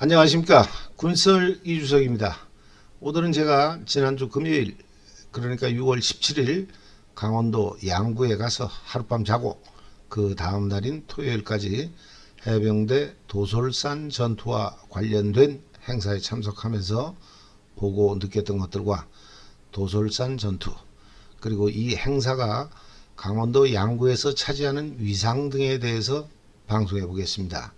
안녕하십니까. 군설 이주석입니다. 오늘은 제가 지난주 금요일, 그러니까 6월 17일 강원도 양구에 가서 하룻밤 자고 그 다음 날인 토요일까지 해병대 도솔산 전투와 관련된 행사에 참석하면서 보고 느꼈던 것들과 도솔산 전투, 그리고 이 행사가 강원도 양구에서 차지하는 위상 등에 대해서 방송해 보겠습니다.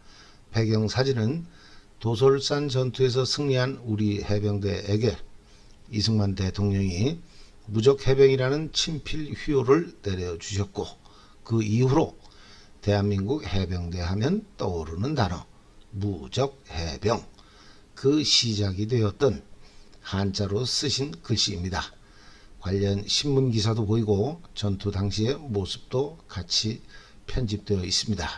배경 사진은 도솔산 전투에서 승리한 우리 해병대에게 이승만 대통령이 무적해병이라는 친필 휘호를 내려주셨고, 그 이후로 대한민국 해병대 하면 떠오르는 단어 무적해병, 그 시작이 되었던 한자로 쓰신 글씨입니다. 관련 신문 기사도 보이고 전투 당시의 모습도 같이 편집되어 있습니다.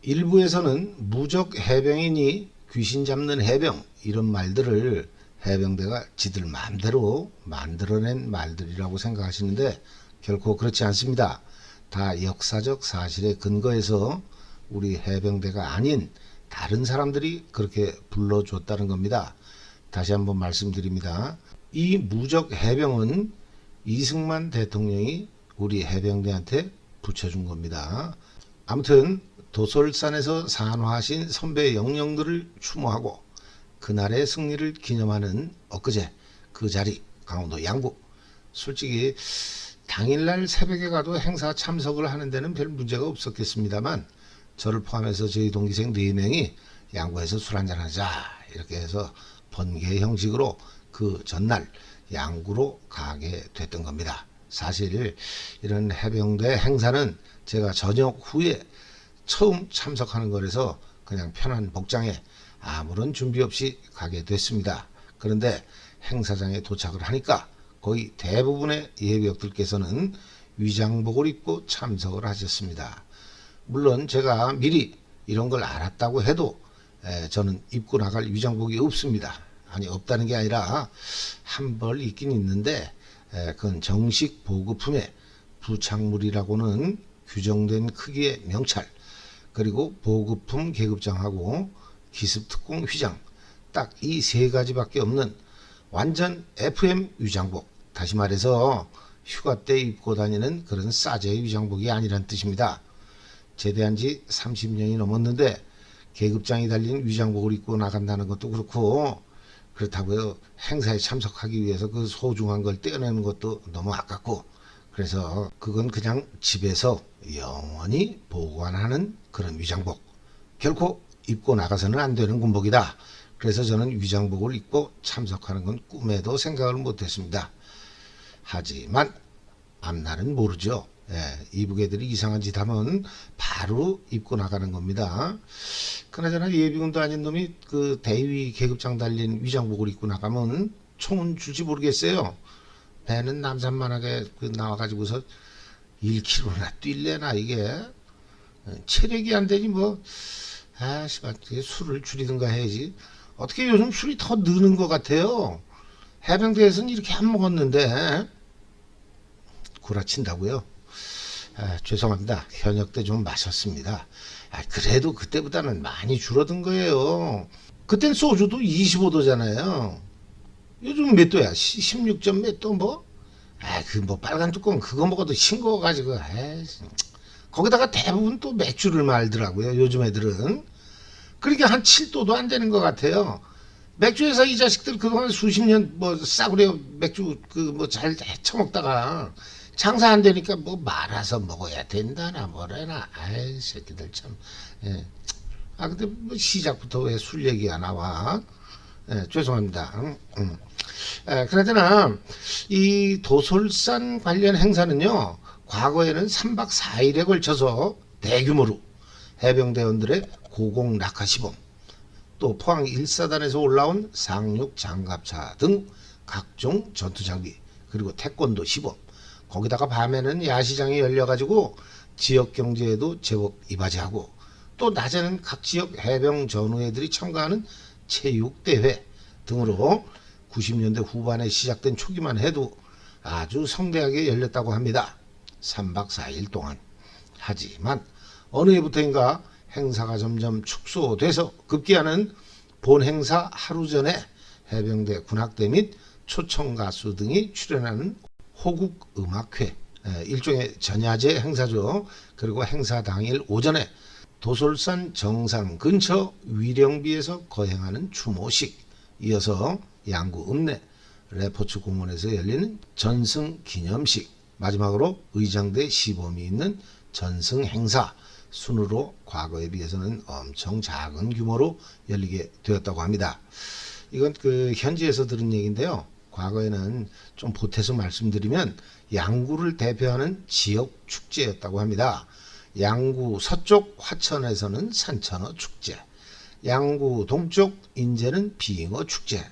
일부에서는 무적해병이니 귀신 잡는 해병, 이런 말들을 해병대가 지들 마음대로 만들어낸 말들이라고 생각하시는데 결코 그렇지 않습니다. 다 역사적 사실에 근거해서 우리 해병대가 아닌 다른 사람들이 그렇게 불러줬다는 겁니다. 다시 한번 말씀드립니다. 이 무적해병은 이승만 대통령이 우리 해병대한테 붙여준 겁니다. 아무튼 도솔산에서 산화하신 선배 영령들을 추모하고 그날의 승리를 기념하는 엊그제 그 자리 강원도 양구, 솔직히 당일날 새벽에 가도 행사 참석을 하는 데는 별 문제가 없었겠습니다만 저를 포함해서 저희 동기생 4명이 양구에서 술 한잔 하자 이렇게 해서 번개 형식으로 그 전날 양구로 가게 됐던 겁니다. 사실 이런 해병대 행사는 제가 저녁 후에 처음 참석하는 거라서 그냥 편한 복장에 아무런 준비 없이 가게 됐습니다. 그런데 행사장에 도착을 하니까 거의 대부분의 예비역들께서는 위장복을 입고 참석을 하셨습니다. 물론 제가 미리 이런 걸 알았다고 해도 저는 입고 나갈 위장복이 없습니다. 아니, 없다는 게 아니라 한 벌 있긴 있는데 그건 정식 보급품에 부착물이라고는 규정된 크기의 명찰, 그리고 보급품 계급장하고 기습특공 휘장, 딱 이 3가지밖에 없는 완전 FM 위장복, 다시 말해서 휴가 때 입고 다니는 그런 싸제의 위장복이 아니란 뜻입니다. 제대한 지 30년이 넘었는데 계급장이 달린 위장복을 입고 나간다는 것도 그렇고, 그렇다고요 행사에 참석하기 위해서 그 소중한 걸 떼어내는 것도 너무 아깝고, 그래서 그건 그냥 집에서 영원히 보관하는 그런 위장복, 결코 입고 나가서는 안 되는 군복이다. 그래서 저는 위장복을 입고 참석하는 건 꿈에도 생각을 못했습니다. 하지만 앞날은 모르죠. 이북애들이 이상한 짓 하면 바로 입고 나가는 겁니다. 그나저나 예비군도 아닌 놈이 그 대위 계급장 달린 위장복을 입고 나가면 총은 줄지 모르겠어요. 배는 남산만하게 나와가지고서 1km나 뛸래나 이게 체력이 안 되니 뭐 아씨발 술을 줄이든가 해야지. 어떻게 요즘 술이 더 느는 것 같아요. 해병대에서는 이렇게 안 먹었는데 구라친다고요. 죄송합니다. 현역 때 좀 마셨습니다. 그래도 그때보다는 많이 줄어든 거예요. 그땐 소주도 25도잖아요. 요즘 몇 도야? 16점 몇 도 뭐? 그 뭐 빨간 뚜껑 그거 먹어도 싱거워가지고, 거기다가 대부분 또 맥주를 말더라고요. 요즘 애들은. 그러니까 한 7도도 안 되는 것 같아요. 맥주에서 이 자식들 그동안 수십 년 뭐 싸구려 맥주 그 뭐 잘 처먹다가 장사 안 되니까 뭐 말아서 먹어야 된다나 뭐래나. 아이 새끼들 참. 예. 근데 뭐 시작부터 왜 술 얘기가 나와? 죄송합니다. 그나저나 이 도솔산 관련 행사는요, 과거에는 3박 4일에 걸쳐서 대규모로 해병대원들의 고공 낙하 시범, 또 포항 1사단에서 올라온 상륙 장갑차 등 각종 전투 장비, 그리고 태권도 시범, 거기다가 밤에는 야시장이 열려가지고 지역 경제에도 제법 이바지하고, 또 낮에는 각 지역 해병 전우회들이 참가하는 체육대회 등으로 90년대 후반에 시작된 초기만 해도 아주 성대하게 열렸다고 합니다. 3박 4일 동안. 하지만 어느 해부터인가 행사가 점점 축소돼서 급기야는 본 행사 하루 전에 해병대 군악대 및 초청 가수 등이 출연하는 호국 음악회, 일종의 전야제 행사죠. 그리고 행사 당일 오전에 도솔산 정상 근처 위령비에서 거행하는 추모식, 이어서 양구 읍내 레포츠 공원에서 열리는 전승 기념식, 마지막으로 의장대 시범이 있는 전승 행사 순으로 과거에 비해서는 엄청 작은 규모로 열리게 되었다고 합니다. 이건 그 현지에서 들은 얘기인데요. 과거에는 좀 보태서 말씀드리면 양구를 대표하는 지역 축제였다고 합니다. 양구 서쪽 화천에서는 산천어 축제, 양구 동쪽 인제는 빙어 축제.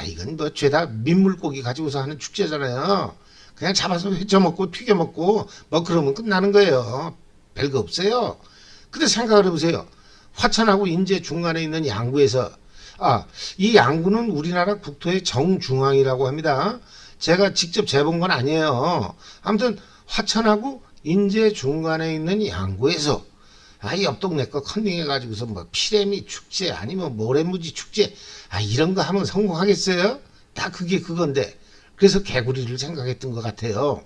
이건 뭐 죄다 민물고기 가지고서 하는 축제잖아요. 그냥 잡아서 회쳐 먹고 튀겨 먹고 뭐 그러면 끝나는 거예요. 별거 없어요. 근데 생각을 해보세요. 화천하고 인제 중간에 있는 양구에서 이 양구는 우리나라 국토의 정중앙이라고 합니다. 제가 직접 재본 건 아니에요. 아무튼 화천하고 인제 중간에 있는 양구에서 옆 동네 거 컨닝해가지고서 뭐 피레미 축제 아니면 모래무지 축제 이런 거 하면 성공하겠어요? 다 그게 그건데. 그래서 개구리를 생각했던 것 같아요.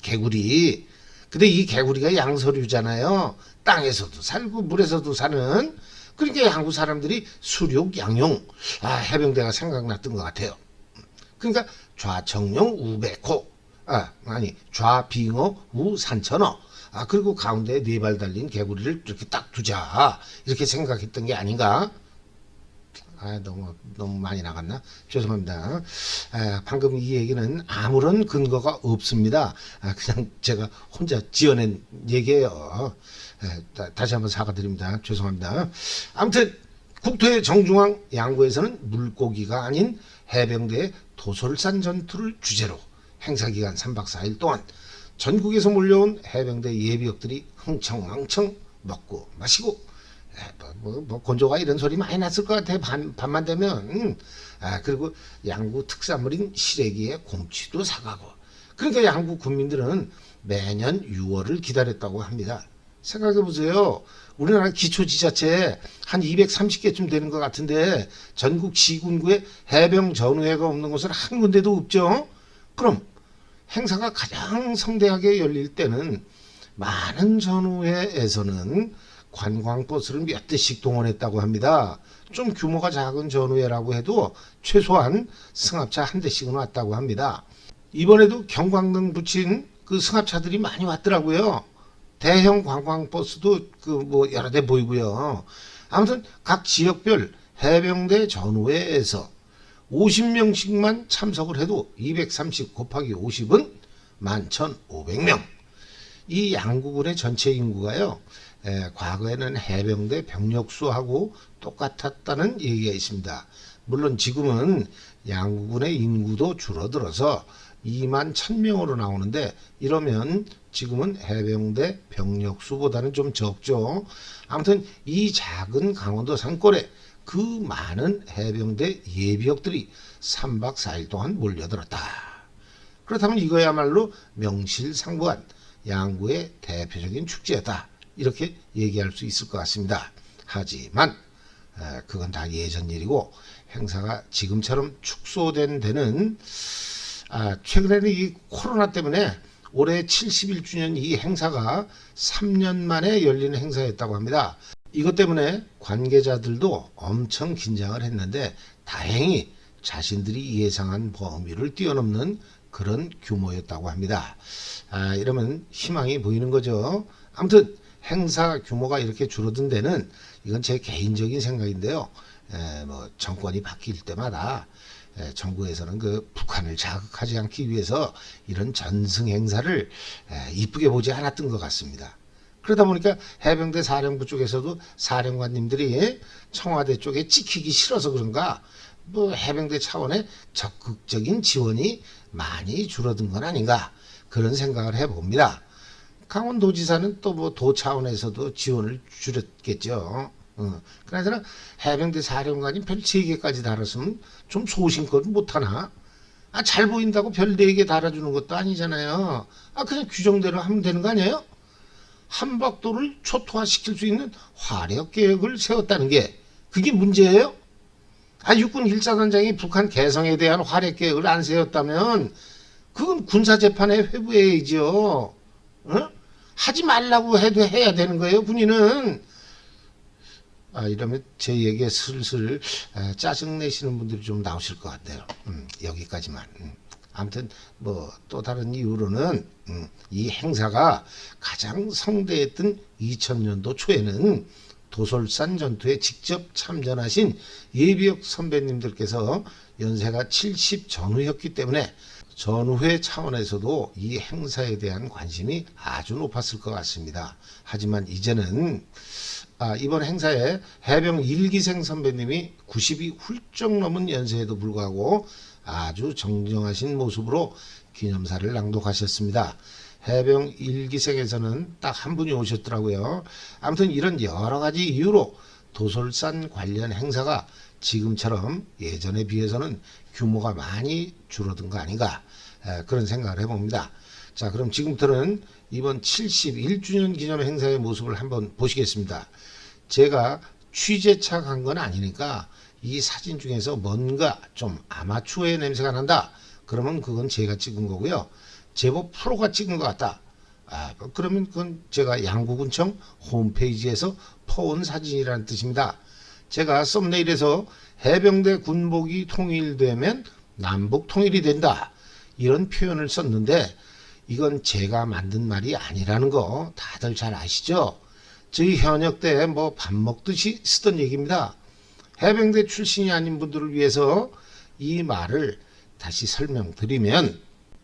개구리. 근데 이 개구리가 양서류잖아요. 땅에서도 살고 물에서도 사는. 그러니까 양구 사람들이 수륙 양용 해병대가 생각났던 것 같아요. 그러니까 좌청룡 우백호 좌빙어 우산천어 그리고 가운데에 네 발 달린 개구리를 이렇게 딱 두자 이렇게 생각했던 게 아닌가. 너무 많이 나갔나? 죄송합니다. 방금 이 얘기는 아무런 근거가 없습니다. 그냥 제가 혼자 지어낸 얘기예요. 다시 한번 사과드립니다. 죄송합니다. 아무튼 국토의 정중앙 양구에서는 물고기가 아닌 해병대의 도솔산 전투를 주제로 행사기간 3박 4일 동안 전국에서 몰려온 해병대 예비역들이 흥청망청 먹고 마시고 곤조가 이런 소리 많이 났을 것 같아. 밤만 되면. 그리고 양구 특산물인 시래기에 곰치도 사가고. 그러니까 양구 군민들은 매년 6월을 기다렸다고 합니다. 생각해보세요. 우리나라 기초지자체 한 230개쯤 되는 것 같은데 전국 지군구에 해병 전우회가 없는 곳은 한 군데도 없죠. 그럼 행사가 가장 성대하게 열릴 때는 많은 전우회에서는 관광버스를 몇 대씩 동원했다고 합니다. 좀 규모가 작은 전우회라고 해도 최소한 승합차 한 대씩은 왔다고 합니다. 이번에도 경광등 붙인 그 승합차들이 많이 왔더라고요. 대형 관광버스도 여러 대 보이고요. 아무튼 각 지역별 해병대 전우회에서 50명씩만 참석을 해도 230 곱하기 50은 11,500명. 이 양구군의 전체 인구가요. 과거에는 해병대 병력수하고 똑같았다는 얘기가 있습니다. 물론 지금은 양구군의 인구도 줄어들어서 2만 1,000명으로 나오는데 이러면 지금은 해병대 병력수보다는 좀 적죠. 아무튼 이 작은 강원도 산골에 그 많은 해병대 예비역들이 3박 4일 동안 몰려들었다. 그렇다면 이거야말로 명실상부한 양구의 대표적인 축제였다. 이렇게 얘기할 수 있을 것 같습니다. 하지만 그건 다 예전 일이고 행사가 지금처럼 축소된 데는 최근에는 이 코로나 때문에 올해 71주년 이 행사가 3년 만에 열리는 행사였다고 합니다. 이것 때문에 관계자들도 엄청 긴장을 했는데 다행히 자신들이 예상한 범위를 뛰어넘는 그런 규모였다고 합니다. 이러면 희망이 보이는 거죠. 아무튼 행사 규모가 이렇게 줄어든 데는 이건 제 개인적인 생각인데요. 정권이 바뀔 때마다 정부에서는 그 북한을 자극하지 않기 위해서 이런 전승 행사를 이쁘게 보지 않았던 것 같습니다. 그러다 보니까 해병대 사령부 쪽에서도 사령관님들이 청와대 쪽에 찍히기 싫어서 그런가 해병대 차원의 적극적인 지원이 많이 줄어든 건 아닌가 그런 생각을 해봅니다. 강원도지사는 또 도 차원에서도 지원을 줄였겠죠. 그나저나 해병대 사령관이 별 3개까지 달았으면 좀 소신껏 못하나? 잘 보인다고 별 4개 달아주는 것도 아니잖아요. 그냥 규정대로 하면 되는 거 아니에요? 한박도를 초토화시킬 수 있는 화력 계획을 세웠다는 게 그게 문제예요? 육군 1사단장이 북한 개성에 대한 활약 계획을 안 세웠다면 그건 군사재판에 회부해야죠. 어? 하지 말라고 해도 해야 되는 거예요, 군인은. 이러면 제 얘기에 슬슬 짜증내시는 분들이 좀 나오실 것 같아요. 여기까지만. 아무튼 뭐 또 다른 이유로는 이 행사가 가장 성대했던 2000년도 초에는 도솔산 전투에 직접 참전하신 예비역 선배님들께서 연세가 70 전후였기 때문에 전후회 차원에서도 이 행사에 대한 관심이 아주 높았을 것 같습니다. 하지만 이제는 이번 행사에 해병 1기생 선배님이 90이 훌쩍 넘은 연세에도 불구하고 아주 정정하신 모습으로 기념사를 낭독하셨습니다. 해병 1기생에서는 딱 한 분이 오셨더라고요. 아무튼 이런 여러 가지 이유로 도솔산 관련 행사가 지금처럼 예전에 비해서는 규모가 많이 줄어든 거 아닌가, 그런 생각을 해봅니다. 자, 그럼 지금부터는 이번 71주년 기념 행사의 모습을 한번 보시겠습니다. 제가 취재차 간 건 아니니까 이 사진 중에서 뭔가 좀 아마추어의 냄새가 난다, 그러면 그건 제가 찍은 거고요. 제법 프로가 찍은 것 같다, 그러면 그건 제가 양구군청 홈페이지에서 퍼온 사진이라는 뜻입니다. 제가 썸네일에서 해병대 군복이 통일되면 남북 통일이 된다, 이런 표현을 썼는데 이건 제가 만든 말이 아니라는 거 다들 잘 아시죠? 저희 현역 때 뭐 밥 먹듯이 쓰던 얘기입니다. 해병대 출신이 아닌 분들을 위해서 이 말을 다시 설명드리면,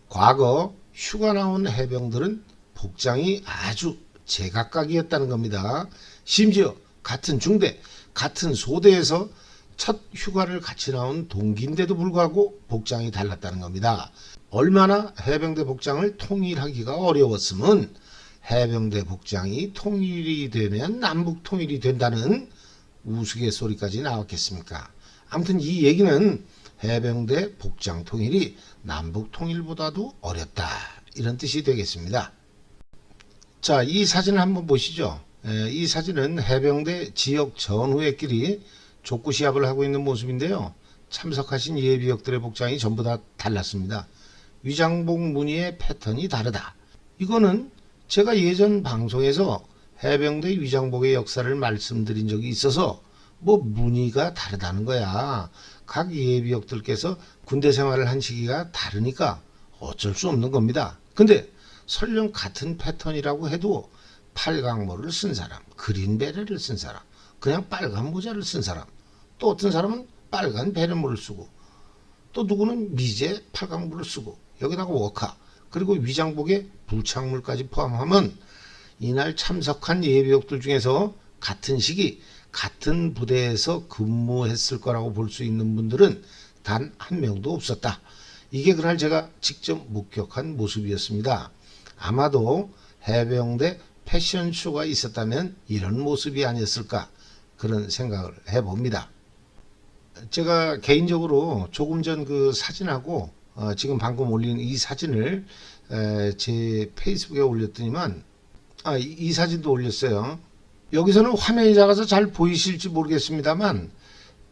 과거 휴가 나온 해병들은 복장이 아주 제각각이었다는 겁니다. 심지어 같은 중대, 같은 소대에서 첫 휴가를 같이 나온 동기인데도 불구하고 복장이 달랐다는 겁니다. 얼마나 해병대 복장을 통일하기가 어려웠으면 해병대 복장이 통일이 되면 남북 통일이 된다는 우스갯소리까지 나왔겠습니까? 아무튼 이 얘기는 해병대 복장 통일이 남북 통일보다도 어렵다, 이런 뜻이 되겠습니다. 자, 이 사진을 한번 보시죠. 이 사진은 해병대 지역 전후회끼리 족구 시합을 하고 있는 모습인데요. 참석하신 예비역들의 복장이 전부 다 달랐습니다. 위장복 무늬의 패턴이 다르다. 이거는 제가 예전 방송에서 해병대 위장복의 역사를 말씀드린 적이 있어서 뭐 무늬가 다르다는 거야. 각 예비역들께서 군대 생활을 한 시기가 다르니까 어쩔 수 없는 겁니다. 근데 설령 같은 패턴이라고 해도 팔각모를 쓴 사람, 그린 베레를 쓴 사람, 그냥 빨간 모자를 쓴 사람, 또 어떤 사람은 빨간 베레모를 쓰고, 또 누구는 미제 팔각모를 쓰고, 여기다가 워카, 그리고 위장복에 부착물까지 포함하면 이날 참석한 예비역들 중에서 같은 시기 같은 부대에서 근무했을 거라고 볼 수 있는 분들은 단 한 명도 없었다. 이게 그날 제가 직접 목격한 모습이었습니다. 아마도 해병대 패션쇼가 있었다면 이런 모습이 아니었을까, 그런 생각을 해봅니다. 제가 개인적으로 조금 전 그 사진하고 지금 방금 올린 이 사진을 제 페이스북에 올렸더니만 이 사진도 올렸어요. 여기서는 화면이 작아서 잘 보이실지 모르겠습니다만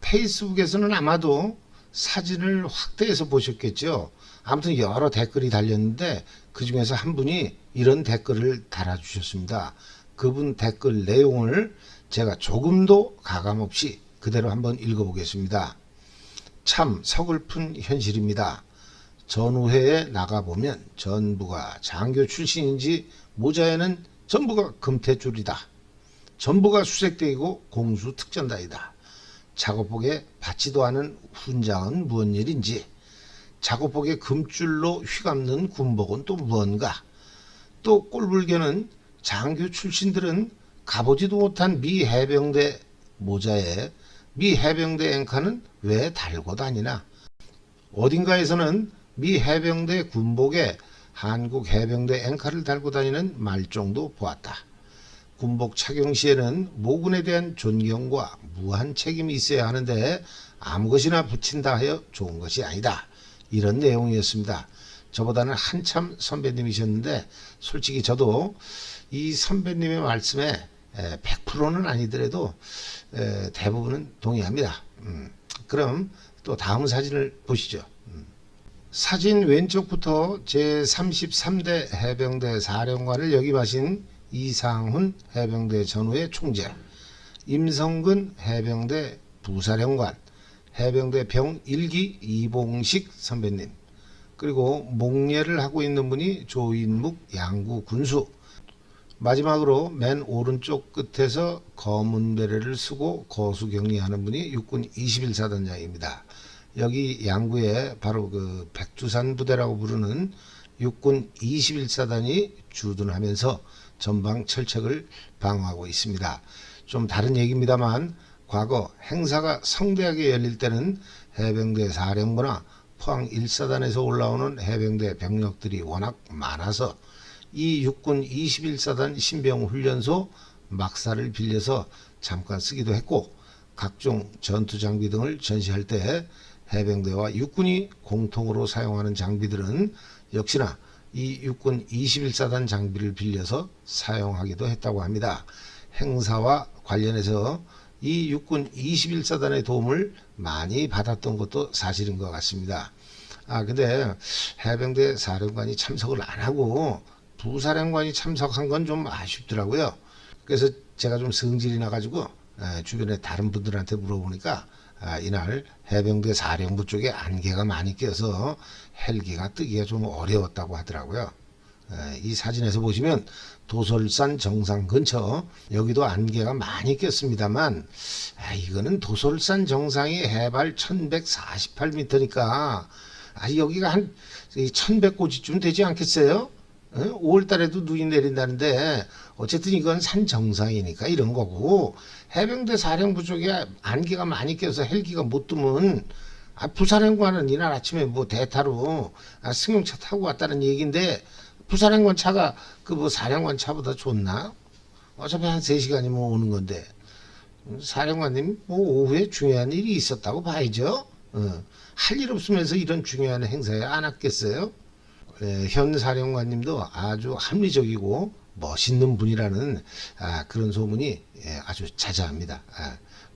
페이스북에서는 아마도 사진을 확대해서 보셨겠죠. 아무튼 여러 댓글이 달렸는데 그 중에서 한 분이 이런 댓글을 달아주셨습니다. 그분 댓글 내용을 제가 조금도 가감없이 그대로 한번 읽어보겠습니다. 참 서글픈 현실입니다. 전우회에 나가보면 전부가 장교 출신인지 모자에는 전부가 금태줄이다. 전부가 수색대이고 공수 특전다이다. 작업복에 받지도 않은 훈장은 무슨 일인지, 작업복에 금줄로 휘감는 군복은 또 무언가, 또 꼴불견은 장교 출신들은 가보지도 못한 미 해병대 모자에 미 해병대 앵카는 왜 달고 다니나, 어딘가에서는 미 해병대 군복에 한국 해병대 앵카를 달고 다니는 말종도 보았다. 군복 착용 시에는 모군에 대한 존경과 무한 책임이 있어야 하는데 아무 것이나 붙인다 하여 좋은 것이 아니다. 이런 내용이었습니다. 저보다는 한참 선배님이셨는데 솔직히 저도 이 선배님의 말씀에 100%는 아니더라도 대부분은 동의합니다. 그럼 또 다음 사진을 보시죠. 사진 왼쪽부터 제33대 해병대 사령관을 역임하신 이상훈 해병대 전후의 총재, 임성근 해병대 부사령관, 해병대 병 1기 이봉식 선배님, 그리고 목례를 하고 있는 분이 조인묵 양구 군수, 마지막으로 맨 오른쪽 끝에서 검은 베레를 쓰고 거수 격리하는 분이 육군 21사단장입니다. 여기 양구에 바로 그 백두산 부대라고 부르는 육군 21사단이 주둔하면서 전방 철책을 방어하고 있습니다. 좀 다른 얘기입니다만 과거 행사가 성대하게 열릴 때는 해병대 사령부나 포항 1사단에서 올라오는 해병대 병력들이 워낙 많아서 이 육군 21사단 신병훈련소 막사를 빌려서 잠깐 쓰기도 했고, 각종 전투장비 등을 전시할 때 해병대와 육군이 공통으로 사용하는 장비들은 역시나 이 육군 21사단 장비를 빌려서 사용하기도 했다고 합니다. 행사와 관련해서 이 육군 21사단의 도움을 많이 받았던 것도 사실인 것 같습니다. 근데 해병대 사령관이 참석을 안 하고 부사령관이 참석한 건 좀 아쉽더라고요. 그래서 제가 좀 성질이 나가지고 주변에 다른 분들한테 물어보니까 이날 해병대 사령부 쪽에 안개가 많이 껴서 헬기가 뜨기가 좀 어려웠다고 하더라고요. 이 사진에서 보시면 도솔산 정상 근처, 여기도 안개가 많이 꼈습니다만 이거는 도솔산 정상이 해발 1148m니까 여기가 한 1100고지쯤 되지 않겠어요? 5월 달에도 눈이 내린다는데 어쨌든 이건 산 정상이니까 이런 거고, 해병대 사령부 쪽에 안개가 많이 껴서 헬기가 못 뜨면 부사령관은 이날 아침에 뭐 대타로 승용차 타고 왔다는 얘기인데, 부사령관 차가 그 뭐 사령관 차보다 좋나? 어차피 한 3시간이면 오는 건데, 사령관님 뭐 오후에 중요한 일이 있었다고 봐야죠. 할 일 없으면서 이런 중요한 행사에 안 왔겠어요? 현 사령관님도 아주 합리적이고 멋있는 분이라는 그런 소문이 아주 자자합니다.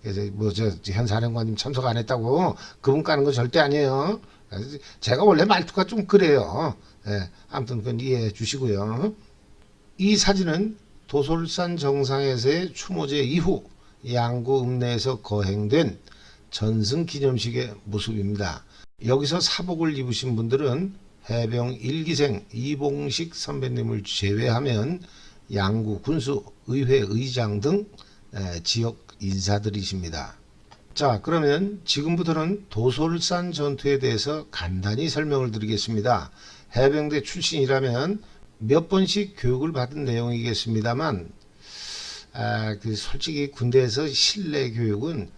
그래서 뭐 저 현 사령관님 참석 안 했다고 그분 까는 거 절대 아니에요. 제가 원래 말투가 좀 그래요. 아무튼 그건 이해해 주시고요. 이 사진은 도솔산 정상에서의 추모제 이후 양구 읍내에서 거행된 전승 기념식의 모습입니다. 여기서 사복을 입으신 분들은 해병 1기생 이봉식 선배님을 제외하면 양구 군수 의회 의장 등 지역 인사들이십니다. 자, 그러면 지금부터는 도솔산 전투에 대해서 간단히 설명을 드리겠습니다. 해병대 출신이라면 몇 번씩 교육을 받은 내용이겠습니다만 솔직히 군대에서 실내 교육은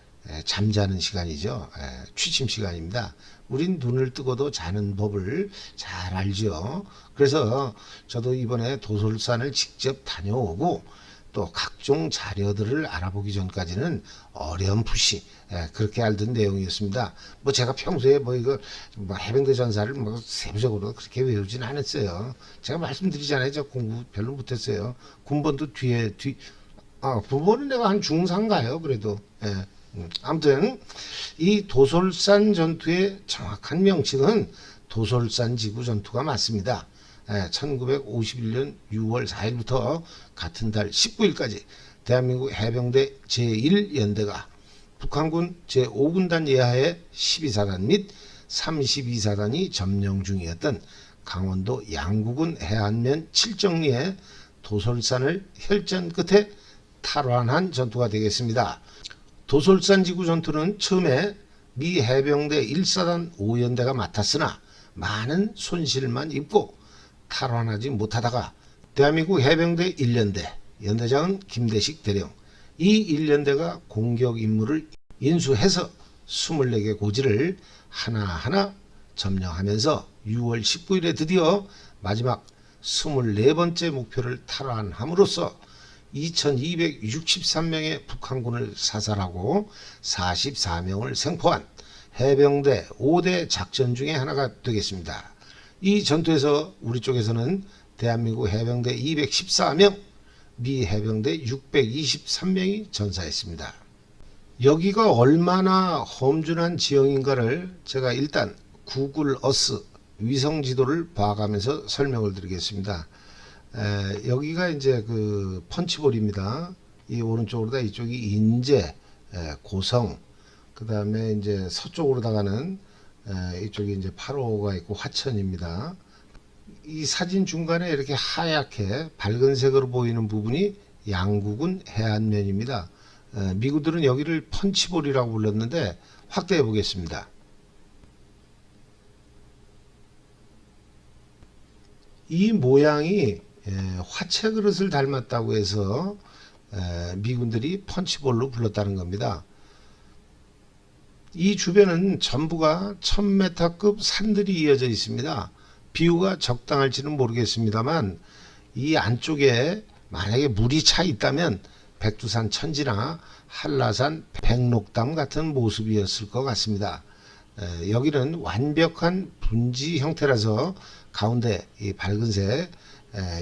잠자는 시간이죠. 취침 시간입니다. 우린 눈을 뜨고도 자는 법을 잘 알죠. 그래서 저도 이번에 도솔산을 직접 다녀오고 또 각종 자료들을 알아보기 전까지는 어렴풋이 그렇게 알던 내용이었습니다. 뭐 제가 평소에 뭐 이거 뭐 해병대 전사를 뭐 세부적으로 그렇게 외우진 않았어요. 제가 말씀드리잖아요. 저 공부 별로 못했어요. 군번도 군번은 내가 한 중상가요. 그래도. 아무튼 이 도솔산 전투의 정확한 명칭은 도솔산 지구 전투가 맞습니다. 1951년 6월 4일부터 같은 달 19일까지 대한민국 해병대 제1연대가 북한군 제5군단 예하의 12사단 및 32사단이 점령 중이었던 강원도 양구군 해안면 칠정리의 도솔산을 혈전 끝에 탈환한 전투가 되겠습니다. 도솔산 지구 전투는 처음에 미 해병대 1사단 5연대가 맡았으나 많은 손실만 입고 탈환하지 못하다가 대한민국 해병대 1연대, 연대장은 김대식 대령, 이 1연대가 공격 임무를 인수해서 24개 고지를 하나하나 점령하면서 6월 19일에 드디어 마지막 24번째 목표를 탈환함으로써 2263명의 북한군을 사살하고 44명을 생포한 해병대 5대 작전 중에 하나가 되겠습니다. 이 전투에서 우리 쪽에서는 대한민국 해병대 214명, 미 해병대 623명이 전사했습니다. 여기가 얼마나 험준한 지형인가를 제가 일단 구글 어스 위성 지도를 봐가면서 설명을 드리겠습니다. 여기가 이제 그 펀치볼입니다. 이 오른쪽으로다 이쪽이 인제, 고성, 그 다음에 이제 서쪽으로다가는 이쪽이 이제 8호가 있고 화천입니다. 이 사진 중간에 이렇게 하얗게 밝은 색으로 보이는 부분이 양국은 해안면입니다. 미국들은 여기를 펀치볼이라고 불렀는데 확대해 보겠습니다. 이 모양이 화채 그릇을 닮았다고 해서 미군들이 펀치볼로 불렀다는 겁니다. 이 주변은 전부가 1000m급 산들이 이어져 있습니다. 비유가 적당할지는 모르겠습니다만 이 안쪽에 만약에 물이 차 있다면 백두산 천지나 한라산 백록담 같은 모습이었을 것 같습니다. 여기는 완벽한 분지 형태라서 가운데 이 밝은색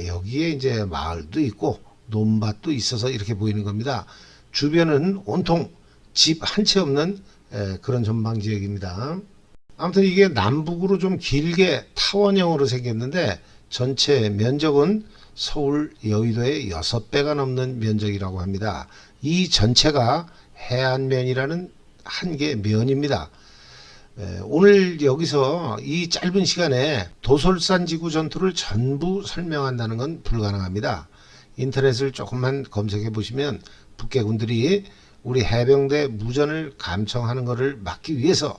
여기에 이제 마을도 있고 논밭도 있어서 이렇게 보이는 겁니다. 주변은 온통 집 한 채 없는 그런 전망 지역입니다. 아무튼 이게 남북으로 좀 길게 타원형으로 생겼는데 전체 면적은 서울 여의도의 6배가 넘는 면적이라고 합니다. 이 전체가 해안면이라는 한 개 면입니다. 오늘 여기서 이 짧은 시간에 도솔산 지구 전투를 전부 설명한다는 건 불가능합니다. 인터넷을 조금만 검색해 보시면 북괴군들이 우리 해병대 무전을 감청하는 것을 막기 위해서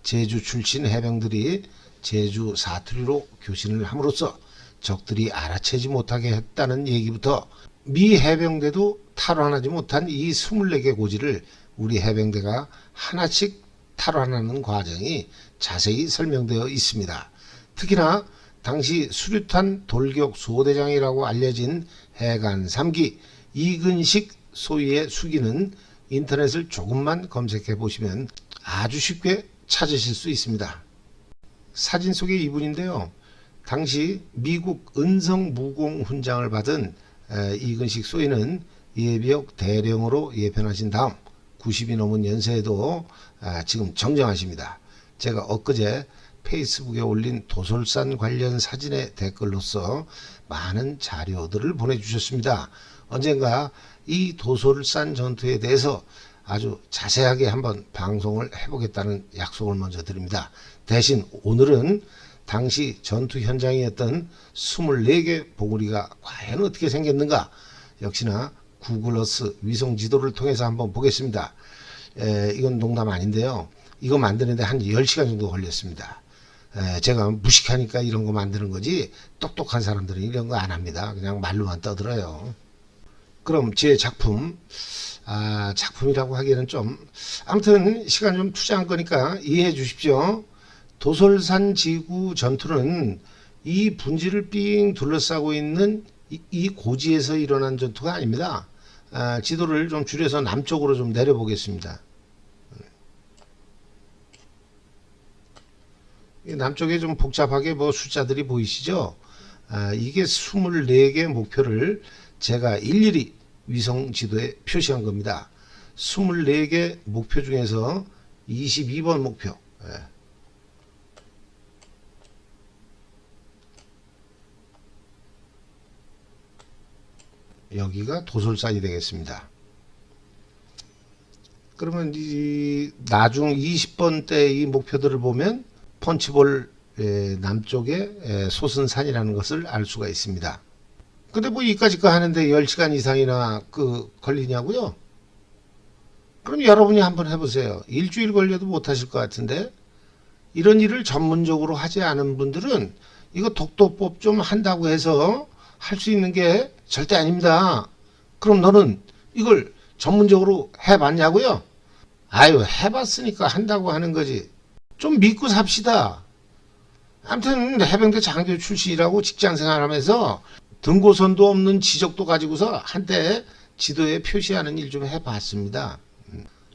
제주 출신 해병들이 제주 사투리로 교신을 함으로써 적들이 알아채지 못하게 했다는 얘기부터 미 해병대도 탈환하지 못한 이 24개 고지를 우리 해병대가 하나씩 탈환하는 과정이 자세히 설명되어 있습니다. 특히나 당시 수류탄 돌격 소대장이라고 알려진 해관 3기 이근식 소위의 수기는 인터넷을 조금만 검색해 보시면 아주 쉽게 찾으실 수 있습니다. 사진 속의 이분인데요. 당시 미국 은성무공 훈장을 받은 이근식 소위는 예비역 대령으로 예편하신 다음 90이 넘은 연세에도 지금 정정하십니다. 제가 엊그제 페이스북에 올린 도솔산 관련 사진의 댓글로서 많은 자료들을 보내주셨습니다. 언젠가 이 도솔산 전투에 대해서 아주 자세하게 한번 방송을 해보겠다는 약속을 먼저 드립니다. 대신 오늘은 당시 전투 현장이었던 24개 봉우리가 과연 어떻게 생겼는가 역시나 구글어스 위성 지도를 통해서 한번 보겠습니다. 이건 농담 아닌데요. 이거 만드는데 한 10시간 정도 걸렸습니다. 제가 무식하니까 이런 거 만드는 거지 똑똑한 사람들은 이런 거 안 합니다. 그냥 말로만 떠들어요. 그럼 제 작품 작품이라고 하기에는 좀 아무튼 시간 좀 투자한 거니까 이해해 주십시오. 도솔산 지구 전투는 이 분지를 삥 둘러싸고 있는 이 고지에서 일어난 전투가 아닙니다. 지도를 좀 줄여서 남쪽으로 좀 내려보겠습니다. 남쪽에 좀 복잡하게 뭐 숫자들이 보이시죠? 이게 24개 목표를 제가 일일이 위성 지도에 표시한 겁니다. 24개 목표 중에서 22번 목표. 여기가 도솔산이 되겠습니다. 그러면 이 나중 20번 때 이 목표들을 보면 펀치볼 남쪽에 소순산이라는 것을 알 수가 있습니다. 근데 뭐 이까짓 거 하는데 10시간 이상이나 걸리냐고요? 그럼 여러분이 한번 해보세요. 일주일 걸려도 못하실 것 같은데 이런 일을 전문적으로 하지 않은 분들은 이거 독도법 좀 한다고 해서 할 수 있는 게 절대 아닙니다. 그럼 너는 이걸 전문적으로 해봤냐고요? 아유, 해봤으니까 한다고 하는 거지. 좀 믿고 삽시다. 아무튼 해병대 장교 출신이라고 직장생활하면서 등고선도 없는 지적도 가지고서 한때 지도에 표시하는 일 좀 해봤습니다.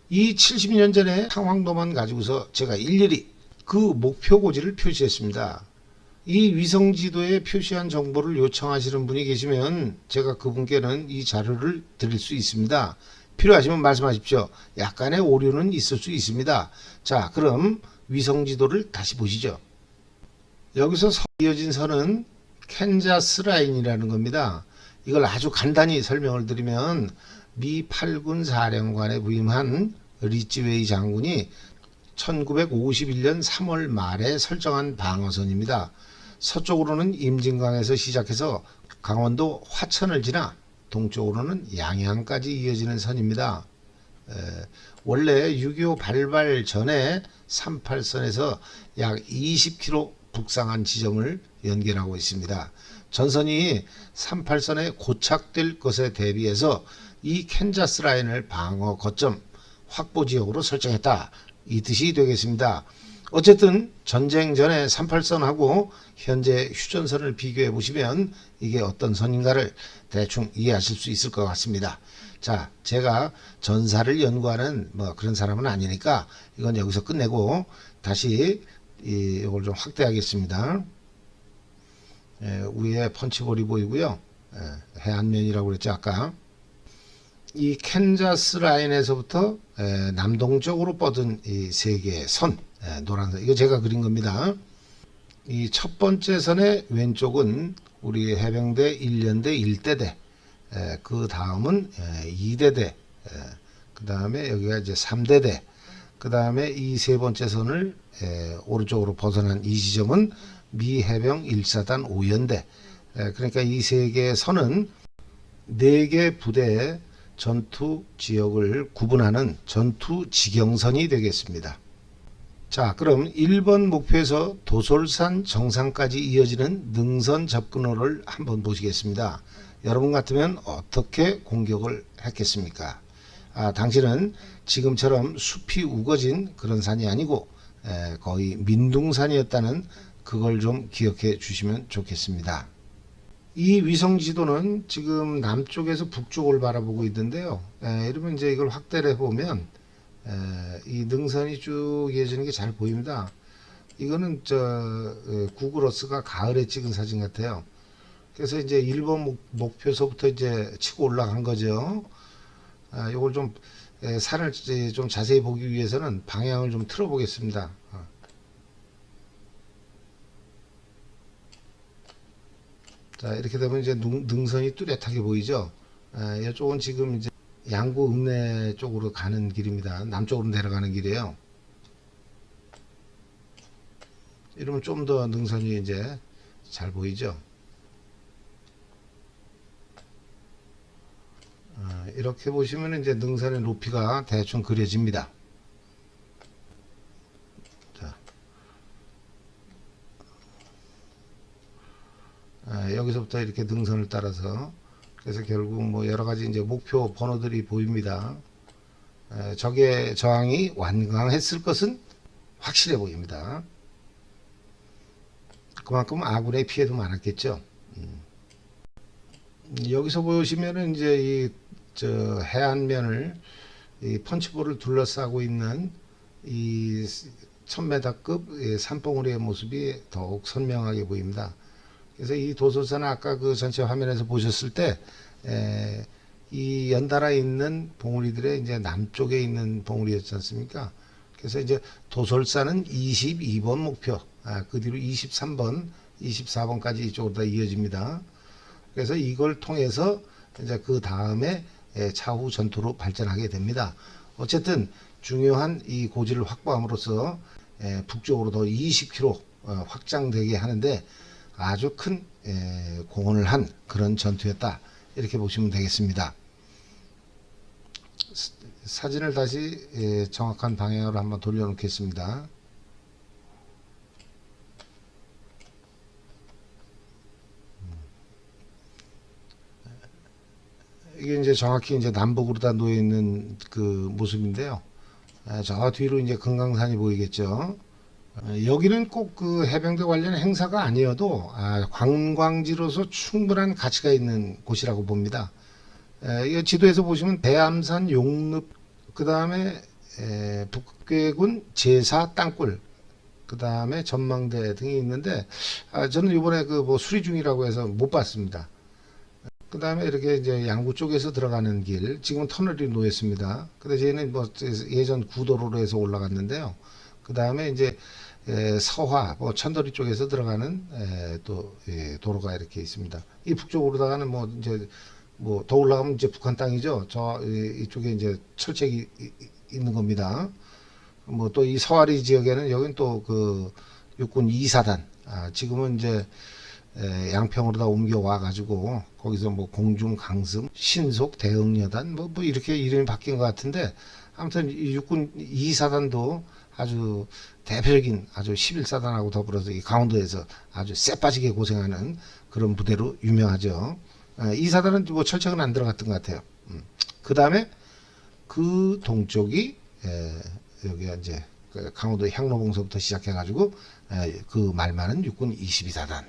이 70년 전에 상황도만 가지고서 제가 일일이 그 목표 고지를 표시했습니다. 이 위성지도에 표시한 정보를 요청하시는 분이 계시면 제가 그분께는 이 자료를 드릴 수 있습니다. 필요하시면 말씀하십시오. 약간의 오류는 있을 수 있습니다. 자, 그럼 위성지도를 다시 보시죠. 여기서 이어진 선은 캔자스 라인이라는 겁니다. 이걸 아주 간단히 설명을 드리면 미 8군 사령관에 부임한 리치웨이 장군이 1951년 3월 말에 설정한 방어선입니다. 서쪽으로는 임진강에서 시작해서 강원도 화천을 지나 동쪽으로는 양양까지 이어지는 선입니다. 원래 6.25 발발 전에 38선에서 약 20km 북상한 지점을 연결하고 있습니다. 전선이 38선에 고착될 것에 대비해서 이 캔자스 라인을 방어 거점 확보 지역으로 설정했다. 이 뜻이 되겠습니다. 어쨌든 전쟁 전에 38선하고 현재 휴전선을 비교해 보시면 이게 어떤 선인가를 대충 이해하실 수 있을 것 같습니다. 자, 제가 전사를 연구하는 그런 사람은 아니니까 이건 여기서 끝내고 다시 이걸 좀 확대하겠습니다. 위에 펀치볼이 보이고요. 해안면이라고 그랬죠 아까. 이 캔자스 라인에서부터 남동쪽으로 뻗은 이 세 개의 선, 노란색, 이거 제가 그린 겁니다. 이 첫 번째 선의 왼쪽은 우리 해병대 1년대 1대대, 그 다음은 2대대, 그 다음에 여기가 이제 3대대, 그 다음에 이 세 번째 선을 오른쪽으로 벗어난 이 지점은 미 해병 1사단 5연대. 그러니까 이 세 개의 선은 4개 부대의 전투 지역을 구분하는 전투 지경선이 되겠습니다. 자, 그럼 1번 목표에서 도솔산 정상까지 이어지는 능선 접근로를 한번 보시겠습니다. 여러분 같으면 어떻게 공격을 했겠습니까? 당신은 지금처럼 숲이 우거진 그런 산이 아니고 거의 민둥산이었다는 그걸 좀 기억해 주시면 좋겠습니다. 이 위성 지도는 지금 남쪽에서 북쪽을 바라보고 있는데요. 이러면 이제 이걸 확대를 해보면 이 능선이 쭉 이어지는 게 잘 보입니다. 이거는 구글 어스가 가을에 찍은 사진 같아요. 그래서 이제 1번 목표서부터 이제 치고 올라간 거죠. 이걸 좀 산을 좀 자세히 보기 위해서는 방향을 좀 틀어 보겠습니다. 자, 이렇게 되면 이제 능선이 뚜렷하게 보이죠. 이쪽은 지금 이제 양구 읍내 쪽으로 가는 길입니다. 남쪽으로 내려가는 길이에요. 이러면 좀 더 능선이 이제 잘 보이죠. 이렇게 보시면 이제 능선의 높이가 대충 그려집니다. 여기서부터 이렇게 능선을 따라서 그래서 결국 여러 가지 이제 목표 번호들이 보입니다. 적의 저항이 완강했을 것은 확실해 보입니다. 그만큼 아군의 피해도 많았겠죠. 여기서 보시면은 이제 해안면을 이 펀치볼을 둘러싸고 있는 이 1000m급 산봉우리의 모습이 더욱 선명하게 보입니다. 그래서 이 도솔산은 아까 그 전체 화면에서 보셨을 때, 이 연달아 있는 봉우리들의 이제 남쪽에 있는 봉우리였지 않습니까? 그래서 이제 도솔산은 22번 목표, 그 뒤로 23번, 24번까지 이쪽으로 다 이어집니다. 그래서 이걸 통해서 이제 그 다음에 차후 전투로 발전하게 됩니다. 어쨌든 중요한 이 고지를 확보함으로써 북쪽으로 더 20km 확장되게 하는데 아주 큰 공헌을 한 그런 전투였다. 이렇게 보시면 되겠습니다. 사진을 다시 정확한 방향으로 한번 돌려놓겠습니다. 이게 이제 정확히 이제 남북으로 다 놓여 있는 그 모습인데요. 저 뒤로 이제 금강산이 보이겠죠. 여기는 꼭 그 해병대 관련 행사가 아니어도 관광지로서 충분한 가치가 있는 곳이라고 봅니다. 이 지도에서 보시면 대암산 용늪, 그 다음에 북괴군 제사 땅굴, 그 다음에 전망대 등이 있는데 저는 이번에 그 수리 중이라고 해서 못 봤습니다. 그 다음에 이렇게 이제 양구 쪽에서 들어가는 길, 지금은 터널이 놓였습니다. 근데 저희는 뭐 예전 구도로로 해서 올라갔는데요. 그 다음에 이제 서화, 뭐 천도리 쪽에서 들어가는 또 도로가 이렇게 있습니다. 이 북쪽으로다가는 뭐 이제 뭐 더 올라가면 이제 북한 땅이죠. 저 이쪽에 이제 철책이 있는 겁니다. 뭐 또 이 서화리 지역에는 여기는 또 그 육군 2사단, 지금은 이제 양평으로 다 옮겨와 가지고 거기서 뭐 공중 강습, 신속 대응여단 뭐 이렇게 이름이 바뀐 것 같은데, 아무튼 이 육군 2사단도 아주 대표적인 아주 11사단하고 더불어서 이 강원도에서 아주 쎄빠지게 고생하는 그런 부대로 유명하죠. 2사단은 뭐 철책은 안 들어갔던 것 같아요. 그 다음에 그 동쪽이 여기가 이제 강원도 향로봉서부터 시작해가지고 그 말만은 육군 22사단.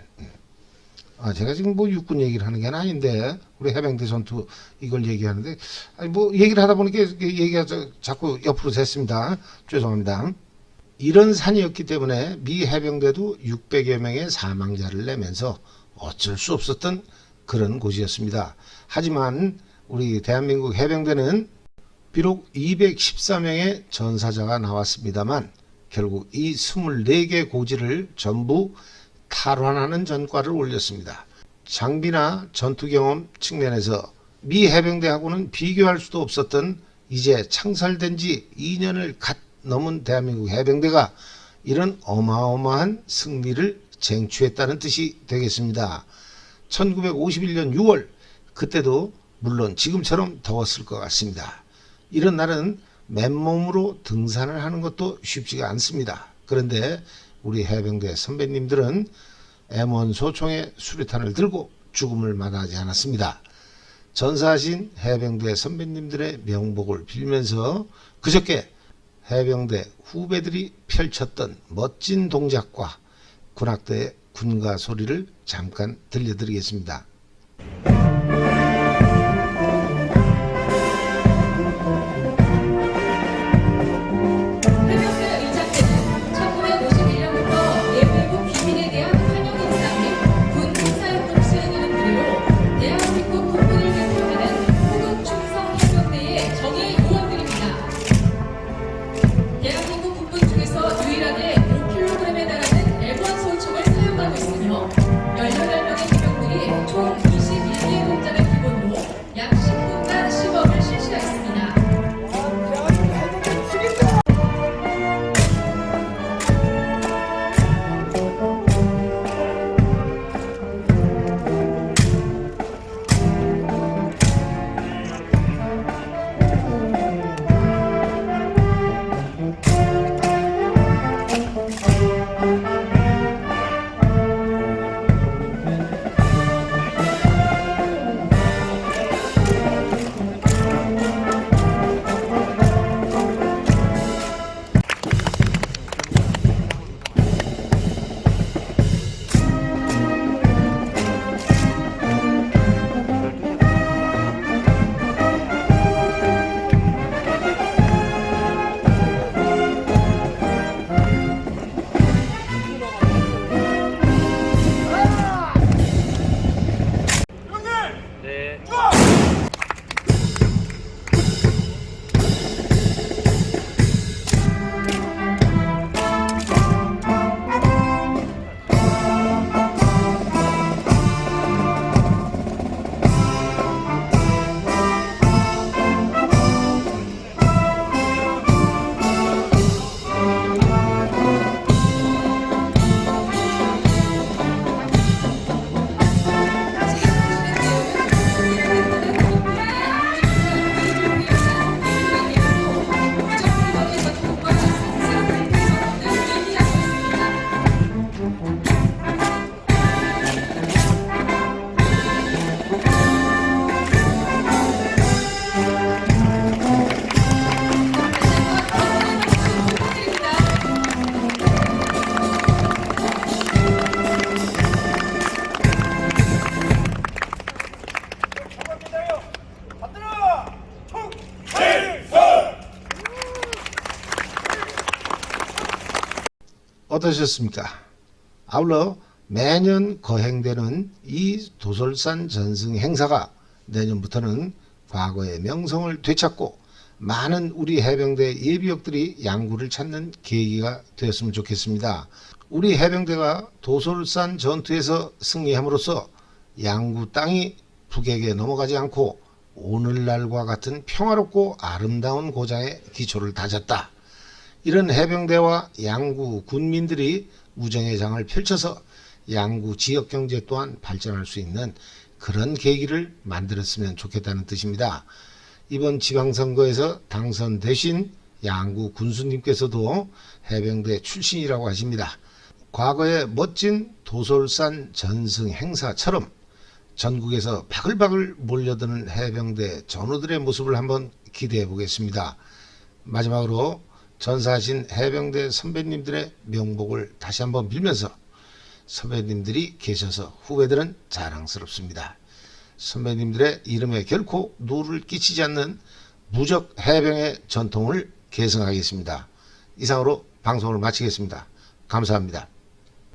제가 지금 뭐 육군 얘기를 하는 게 아닌데 우리 해병대 전투 이걸 얘기하는데, 아니 뭐 얘기를 하다 보니까 얘기가 자꾸 옆으로 샜습니다. 죄송합니다. 이런 산이었기 때문에 미 해병대도 600여 명의 사망자를 내면서 어쩔 수 없었던 그런 곳이었습니다. 하지만 우리 대한민국 해병대는 비록 214명의 전사자가 나왔습니다만 결국 이 24개 고지를 전부 탈환하는 전과를 올렸습니다. 장비나 전투 경험 측면에서 미 해병대하고는 비교할 수도 없었던 이제 창설된 지 2년을 갓 넘은 대한민국 해병대가 이런 어마어마한 승리를 쟁취했다는 뜻이 되겠습니다. 1951년 6월, 그때도 물론 지금처럼 더웠을 것 같습니다. 이런 날은 맨몸으로 등산을 하는 것도 쉽지가 않습니다. 그런데 우리 해병대 선배님들은 M1 소총의 수류탄을 들고 죽음을 마다하지 않았습니다. 전사하신 해병대 선배님들의 명복을 빌면서 그저께 해병대 후배들이 펼쳤던 멋진 동작과 군악대의 군가 소리를 잠깐 들려드리겠습니다. 어떠셨습니까? 아울러 매년 거행되는 이 도솔산 전승 행사가 내년부터는 과거의 명성을 되찾고 많은 우리 해병대 예비역들이 양구를 찾는 계기가 되었으면 좋겠습니다. 우리 해병대가 도솔산 전투에서 승리함으로써 양구 땅이 북에게 넘어가지 않고 오늘날과 같은 평화롭고 아름다운 고장의 기초를 다졌다. 이런 해병대와 양구 군민들이 우정의 장을 펼쳐서 양구 지역경제 또한 발전할 수 있는 그런 계기를 만들었으면 좋겠다는 뜻입니다. 이번 지방선거에서 당선되신 양구 군수님께서도 해병대 출신이라고 하십니다. 과거의 멋진 도솔산 전승 행사처럼 전국에서 바글바글 몰려드는 해병대 전우들의 모습을 한번 기대해 보겠습니다. 마지막으로 전사하신 해병대 선배님들의 명복을 다시 한번 빌면서 선배님들이 계셔서 후배들은 자랑스럽습니다. 선배님들의 이름에 결코 누를 끼치지 않는 무적 해병의 전통을 계승하겠습니다. 이상으로 방송을 마치겠습니다. 감사합니다.